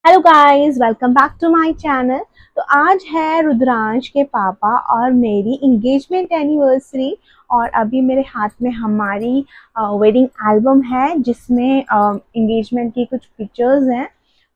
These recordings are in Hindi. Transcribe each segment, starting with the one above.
Hello guys, welcome back to my channel. तो आज है रुद्रांश के पापा और मेरी इंगेजमेंट एनिवर्सरी। और अभी मेरे हाथ में हमारी वेडिंग एल्बम है जिसमें इंगेजमेंट की कुछ पिक्चर्स हैं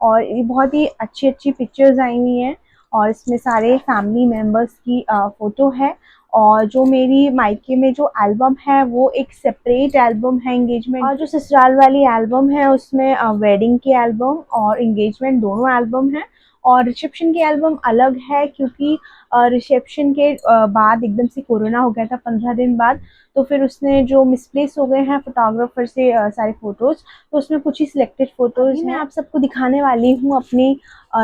और ये बहुत ही अच्छी अच्छी पिक्चर्स आई हुई हैं। और इसमें सारे फैमिली मेम्बर्स की फ़ोटो है। और जो मेरी मायके में जो एल्बम है वो एक सेपरेट एल्बम है इंगेजमेंट, और जो ससुराल वाली एल्बम है उसमें वेडिंग की एल्बम और इंगेजमेंट दोनों एल्बम है। और रिसेप्शन की एल्बम अलग है क्योंकि रिसेप्शन के बाद एकदम से कोरोना हो गया था 15 दिन बाद। तो फिर उसने जो मिसप्लेस हो गए हैं फोटोग्राफर से सारे फोटोज़, तो उसमें कुछ ही सिलेक्टेड फोटोज़ मैं आप सबको दिखाने वाली हूँ अपनी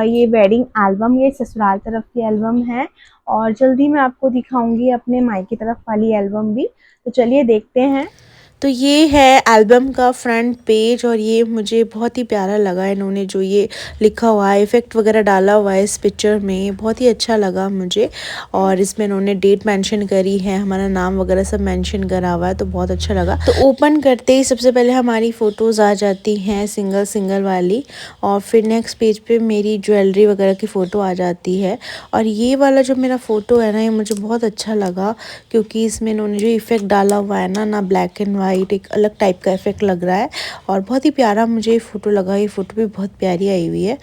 ये वेडिंग एल्बम। ये ससुराल तरफ की एल्बम है और जल्दी मैं आपको दिखाऊंगी अपने मायके तरफ वाली एल्बम भी। तो चलिए देखते हैं। तो ये है एल्बम का फ्रंट पेज और ये मुझे बहुत ही प्यारा लगा। इन्होंने जो ये लिखा हुआ है, इफ़ेक्ट वगैरह डाला हुआ है इस पिक्चर में, बहुत ही अच्छा लगा मुझे। और इसमें इन्होंने डेट मेंशन करी है, हमारा नाम वगैरह सब मेंशन करा हुआ है, तो बहुत अच्छा लगा। तो ओपन करते ही सबसे पहले हमारी फ़ोटोज़ आ जाती हैं सिंगल सिंगल वाली, और फिर नेक्स्ट पेज पे मेरी ज्वेलरी वगैरह की फ़ोटो आ जाती है। और ये वाला जो मेरा फ़ोटो है ना, ये मुझे बहुत अच्छा लगा क्योंकि इसमें इन्होंने जो इफ़ेक्ट डाला हुआ है ना ब्लैक एंड वाइट, एक अलग टाइप का इफ़ेक्ट लग रहा है और बहुत ही प्यारा मुझे ये फ़ोटो लगा। ये फ़ोटो भी बहुत प्यारी आई हुई है।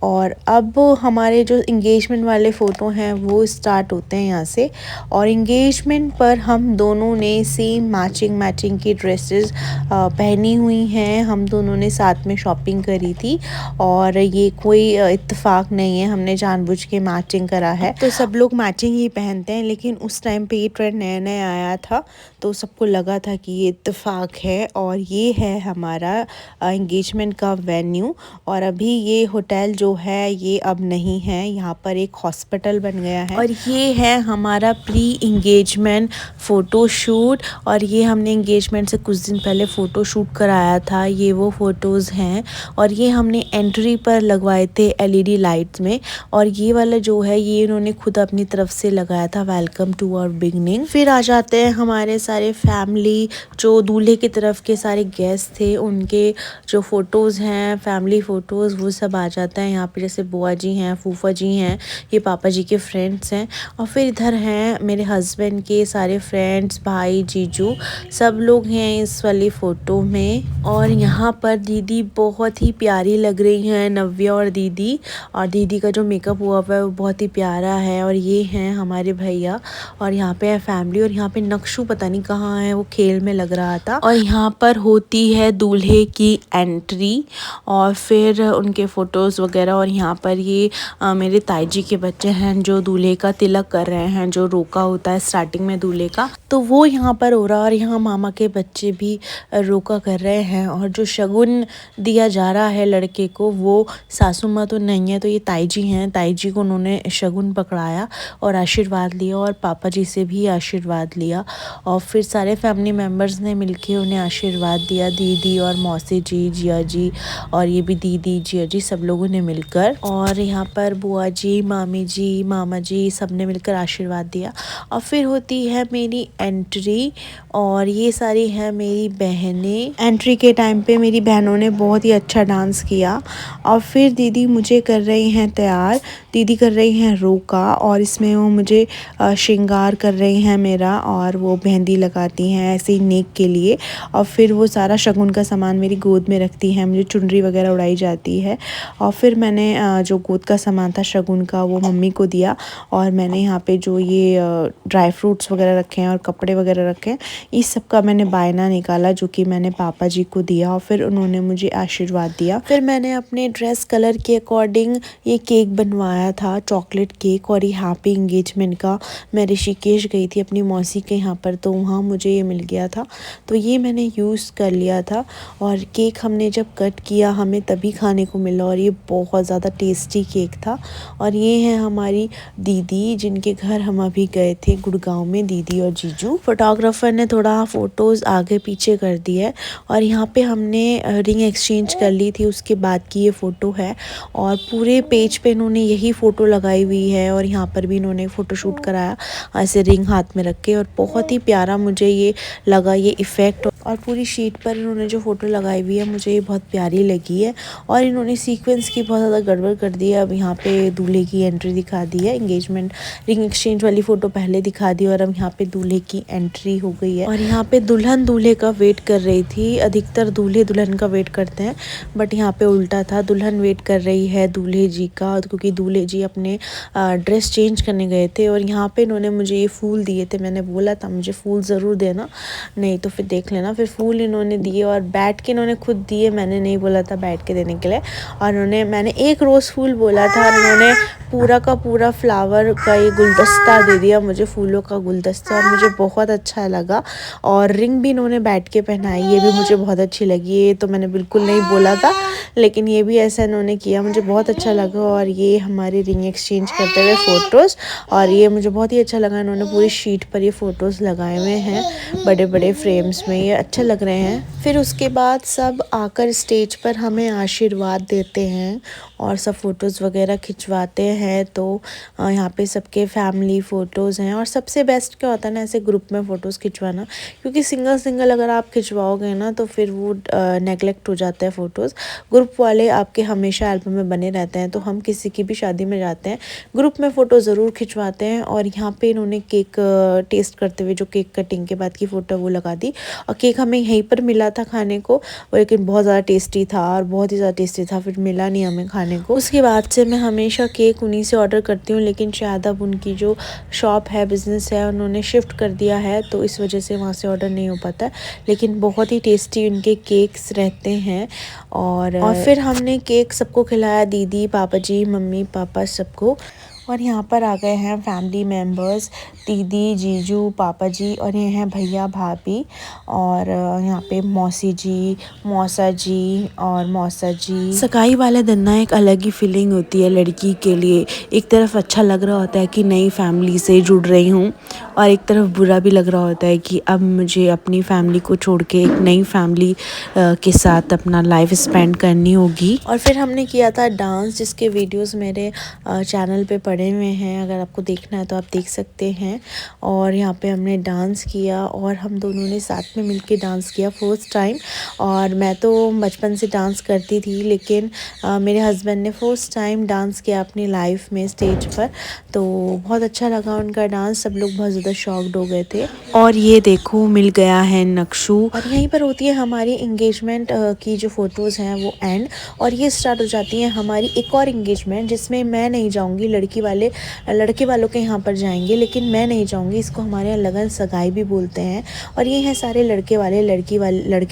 और अब हमारे जो इंगेजमेंट वाले फ़ोटो हैं वो स्टार्ट होते हैं यहाँ से। और इंगेजमेंट पर हम दोनों ने सेम मैचिंग की ड्रेसेस पहनी हुई हैं। हम दोनों ने साथ में शॉपिंग करी थी और ये कोई इत्तेफाक नहीं है, हमने जानबूझ के मैचिंग करा है। तो सब लोग मैचिंग ही पहनते हैं, लेकिन उस टाइम पे ये ट्रेंड नया नया आया था तो सबको लगा था कि ये इत्तेफाक है। और ये है हमारा इंगेजमेंट का वेन्यू। और अभी ये होटल जो है ये अब नहीं है, यहाँ पर एक हॉस्पिटल बन गया है। और ये है हमारा प्री इंगेजमेंट फ़ोटो शूट। और ये हमने इंगेजमेंट से कुछ दिन पहले फ़ोटो शूट कराया था, ये वो फ़ोटोज़ हैं। और ये हमने एंट्री पर लगवाए थे एलईडी लाइट्स में। और ये वाला जो है ये इन्होंने खुद अपनी तरफ से लगाया था, वेलकम टू आवर बिगनिंग। फिर आ जाते हैं हमारे सारे फैमिली, जो दूल्हे की तरफ के सारे गेस्ट थे उनके जो फ़ोटोज़ हैं, फैमिली फ़ोटोज़, वो सब आ जाता है यहाँ पे। जैसे बुआ जी हैं, फूफा जी हैं, ये पापा जी के फ्रेंड्स हैं। और फिर इधर हैं मेरे हस्बैंड के सारे फ्रेंड्स, भाई, जीजू, सब लोग हैं इस वाली फ़ोटो में। और यहाँ पर दीदी बहुत ही प्यारी लग रही हैं, नव्या और दीदी। और दीदी का जो मेकअप हुआ हुआ है वो बहुत ही प्यारा है। और ये हैं हमारे भैया, और यहाँ पे है फैमिली। और यहाँ पे नक्शू पता नहीं कहाँ है, वो खेल में लग रहा था। और यहाँ पर होती है दूल्हे की एंट्री और फिर उनके फ़ोटोज़ वगैरह। और यहाँ पर ये मेरे ताई जी के बच्चे हैं जो दूल्हे का तिलक कर रहे हैं, जो रोका होता है स्टार्टिंग में दूल्हे का, तो वो यहाँ पर हो रहा है। और यहाँ मामा के बच्चे भी रोका कर रहे हैं। और जो शगुन दिया जा रहा है लड़के को, वो सासू माँ तो नहीं है, तो ये ताई जी हैं। ताई जी को उन्होंने शगुन पकड़ाया और आशीर्वाद लिया, और पापा जी से भी आशीर्वाद लिया। और फिर सारे फैमिली मेम्बर्स ने मिलके उन्हें आशीर्वाद दिया, दीदी और मौसी जी, जिया जी, और ये भी दीदी, जिया जी, सब लोगों ने मिलकर। और यहाँ पर बुआ जी, मामी जी, मामा जी, सब ने मिलकर आशीर्वाद दिया। और फिर होती है मेरी एंट्री, और ये सारी हैं मेरी बहनें। एंट्री के टाइम पे मेरी बहनों ने बहुत ही अच्छा डांस किया। और फिर दीदी मुझे कर रही हैं तैयार, दीदी कर रही हैं रोका, और इसमें वो मुझे श्रृंगार कर रही हैं मेरा, और वो मेहंदी लगाती हैं ऐसे ही नेक के लिए। और फिर वो सारा शगुन का सामान मेरी गोद में रखती हैं, मुझे चुनरी वगैरह उड़ाई जाती है। और फिर मैंने जो गोद का सामान था शगुन का वो मम्मी को दिया। और मैंने यहाँ पे जो ये ड्राई फ्रूट्स वगैरह रखे हैं और कपड़े वगैरह रखे हैं, इस सब का मैंने बायना निकाला जो कि मैंने पापा जी को दिया। और फिर उन्होंने मुझे आशीर्वाद दिया। फिर मैंने अपने ड्रेस कलर के अकॉर्डिंग ये केक बनवाया था, चॉकलेट केक। और ये हैप्पी इंगेजमेंट का मैं ऋषिकेश गई थी अपनी मौसी के यहाँ पर, तो वहाँ मुझे ये मिल गया था, तो ये मैंने यूज़ कर लिया था। और केक हमने जब कट किया हमें तभी खाने को मिला, और ये बहुत ज़्यादा टेस्टी केक था। और ये है हमारी दीदी जिनके घर हम अभी गए थे गुड़गांव में, दीदी और जीजू। फोटोग्राफर ने थोड़ा फ़ोटोज़ आगे पीछे कर दी है। और यहाँ पे हमने रिंग एक्सचेंज कर ली थी, उसके बाद की ये फ़ोटो है। और पूरे पेज पे इन्होंने यही फ़ोटो लगाई हुई है। और यहाँ पर भी इन्होंने फ़ोटोशूट कराया ऐसे रिंग हाथ में रख के, और बहुत ही प्यारा मुझे ये लगा ये इफ़ेक्ट। और पूरी शीट पर इन्होंने जो फ़ोटो लगाई हुई है मुझे ये बहुत प्यारी लगी है। और इन्होंने सीक्वेंस की बहुत ज़्यादा गड़बड़ कर दी है। अब यहाँ पे दूल्हे की एंट्री दिखा दी है, एंगेजमेंट रिंग एक्सचेंज वाली फ़ोटो पहले दिखा दी और अब यहाँ पे दूल्हे की एंट्री हो गई है। और यहाँ पे दुल्हन दूल्हे का वेट कर रही थी। अधिकतर दूल्हे दुल्हन का वेट करते हैं, बट यहाँ पे उल्टा था, दुल्हन वेट कर रही है दूल्हे जी का, क्योंकि दूल्हे जी अपने ड्रेस चेंज करने गए थे। और यहाँ पे इन्होंने मुझे ये फूल दिए थे, मैंने बोला था मुझे फूल ज़रूर देना, नहीं तो फिर देख लेना। फिर फूल इन्होंने दिए और बैठ के इन्होंने खुद दिए, मैंने नहीं बोला था बैठ के देने के लिए। और मैंने एक रोज़ फूल बोला था और इन्होंने पूरा का पूरा फ्लावर का ये गुलदस्ता दे दिया मुझे, फूलों का गुलदस्ता, और मुझे बहुत अच्छा लगा। और रिंग भी इन्होंने बैठ के पहनाई, ये भी मुझे बहुत अच्छी लगी। ये तो मैंने बिल्कुल नहीं बोला था, लेकिन ये भी ऐसा इन्होंने किया, मुझे बहुत अच्छा लगा। और ये हमारे रिंग एक्सचेंज करते हुए फ़ोटोज़, और ये मुझे बहुत ही अच्छा लगा। इन्होंने पूरी शीट पर ये फ़ोटोज़ लगाए हुए हैं बड़े बड़े फ्रेम्स में, ये अच्छे लग रहे हैं। फिर उसके बाद सब आकर स्टेज पर हमें आशीर्वाद देते हैं और सब फ़ोटोज़ वगैरह खिंचवाते हैं। तो यहाँ पे सबके फैमिली फ़ोटोज़ हैं। और सबसे बेस्ट क्या होता है ना, ऐसे ग्रुप में फ़ोटोज़ खिंचवाना, क्योंकि सिंगल सिंगल अगर आप खिंचवाओगे ना तो फिर वो नेगलेक्ट हो जाता है फ़ोटोज़। ग्रुप वाले आपके हमेशा एल्बम में बने रहते हैं। तो हम किसी की भी शादी में जाते हैं, ग्रुप में फ़ोटो ज़रूर खिंचवाते हैं। और यहाँ पे इन्होंने केक टेस्ट करते हुए जो केक कटिंग के बाद की फ़ोटो वो लगा दी। और केक हमें यहीं पर मिला था खाने को, लेकिन बहुत ज़्यादा टेस्टी था, और बहुत ही ज़्यादा टेस्टी था, फिर मिला नहीं हमें खाने को। उसके बाद से मैं हमेशा केक उन्हीं से ऑर्डर करती हूँ, लेकिन शायद अब उनकी जो शॉप है, बिज़नेस है, उन्होंने शिफ्ट कर दिया है, तो इस वजह से वहाँ से ऑर्डर नहीं हो पाता। लेकिन बहुत ही टेस्टी उनके केक्स रहते हैं। और फिर हमने केक सबको खिलाया, दीदी, पापा जी, मम्मी पापा सबको। और यहाँ पर आ गए हैं फैमिली मेम्बर्स, दीदी, जीजू, पापा जी, और ये हैं भैया भाभी। और यहाँ पे मौसी जी, मौसा जी और मौसा जी। सगाई वाले दिन ना एक अलग ही फीलिंग होती है लड़की के लिए। एक तरफ अच्छा लग रहा होता है कि नई फैमिली से जुड़ रही हूँ, और एक तरफ बुरा भी लग रहा होता है कि अब मुझे अपनी फैमिली को छोड़ के एक नई फैमिली के साथ अपना लाइफ स्पेंड करनी होगी। और फिर हमने किया था डांस, जिसके वीडियोस मेरे चैनल पे पड़े हुए हैं, अगर आपको देखना है तो आप देख सकते हैं। और यहाँ पे हमने डांस किया और हम दोनों ने साथ में मिलके डांस किया फर्स्ट टाइम। और मैं तो बचपन से डांस करती थी, लेकिन मेरे हस्बैंड ने फर्स्ट टाइम डांस किया अपनी लाइफ में स्टेज पर, तो बहुत अच्छा लगा उनका डांस। सब लोग बहुत ज़्यादा शॉक्ड हो गए थे। और ये देखो मिल गया है नक्शू। और यहीं पर होती है हमारी इंगेजमेंट की जो फ़ोटोज़ हैं वो एंड। और ये स्टार्ट हो जाती है हमारी एक और इंगेजमेंट, जिसमें मैं नहीं जाऊँगी, लड़के वालों के यहाँ पर जाएंगे, लेकिन मैं नहीं जाऊँगी। इसको हमारे यहाँ लगन सगाई भी बोलते हैं। और ये हैं सारे लड़के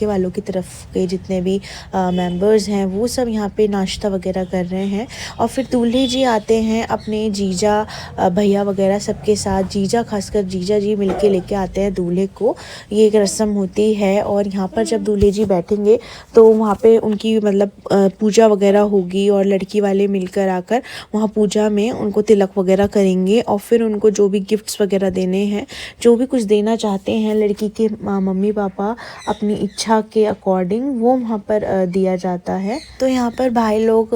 वालों की तरफ के जितने भी मेंबर्स हैं, वो सब यहाँ पे नाश्ता वगैरह कर रहे हैं। और फिर दूल्हे जी आते हैं अपने जीजा भैया वगैरह सबके साथ, जीजा खासकर जीजा जी मिलके लेके आते हैं दूल्हे को। ये एक रस्म होती है। और यहाँ पर जब दूल्हे जी बैठेंगे तो वहाँ पे उनकी मतलब पूजा वगैरह होगी, और लड़की वाले मिलकर आकर वहाँ पूजा में उनको तिलक वगैरह करेंगे। और फिर उनको जो भी गिफ्ट्स वगैरह देने हैं, जो भी कुछ देना चाहते हैं लड़की के मम्मी पापा अपनी इच्छा के अकॉर्डिंग, वो वहाँ पर दिया जाता है। तो यहाँ पर भाई लोग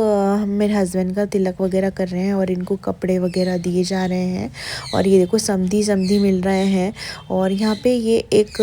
मेरे हस्बैंड का तिलक वगैरह कर रहे हैं और इनको कपड़े वगैरह दिए जा रहे हैं। और ये देखो समधी मिल रहे हैं। और यहाँ पे ये एक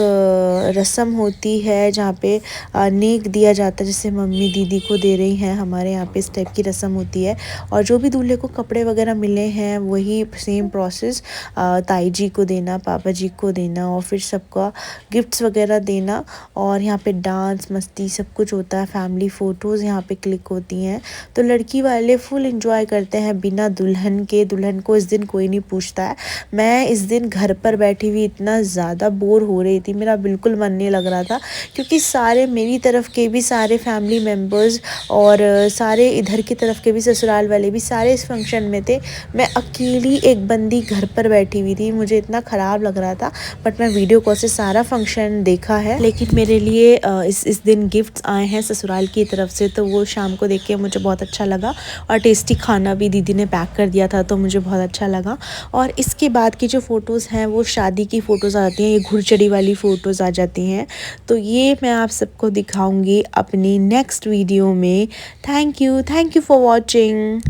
रस्म होती है जहाँ पे नेक दिया जाता है, जैसे मम्मी दीदी को दे रही हैं, हमारे यहाँ पे इस टाइप की रस्म होती है। और जो भी दूल्हे को कपड़े वगैरह मिले हैं वही सेम प्रोसेस, ताई जी को देना, पापा जी को देना, और फिर सबका गिफ्ट्स वगैरह देना। और यहाँ पे डांस मस्ती सब कुछ होता है, फैमिली फ़ोटोज़ यहाँ पे क्लिक होती हैं। तो लड़की वाले फुल एंजॉय करते हैं बिना दुल्हन के। दुल्हन को इस दिन कोई नहीं पूछता है। मैं इस दिन घर पर बैठी हुई इतना ज़्यादा बोर हो रही थी, मेरा बिल्कुल मन नहीं लग रहा था, क्योंकि सारे मेरी तरफ के भी सारे फैमिली मेम्बर्स और सारे इधर की तरफ के भी ससुराल वाले भी सारे इस फंक्शन में थे। मैं अकेली एक बंदी घर पर बैठी हुई थी, मुझे इतना ख़राब लग रहा था। बट मैं वीडियो कॉल से सारा फंक्शन देखा है। लेकिन मेरे लिए इस दिन गिफ्ट्स आए हैं ससुराल की तरफ से, तो वो शाम को देख के मुझे बहुत अच्छा लगा। और टेस्टी खाना भी दीदी ने पैक कर दिया था, तो मुझे बहुत अच्छा लगा। और इसके बाद की जो फ़ोटोज़ हैं वो शादी की फ़ोटोज़ आ जाती हैं, ये घुड़चड़ी वाली फ़ोटोज़ आ जाती हैं। तो ये मैं आप सबको दिखाऊंगी अपनी नेक्स्ट वीडियो में। Thank you for watching.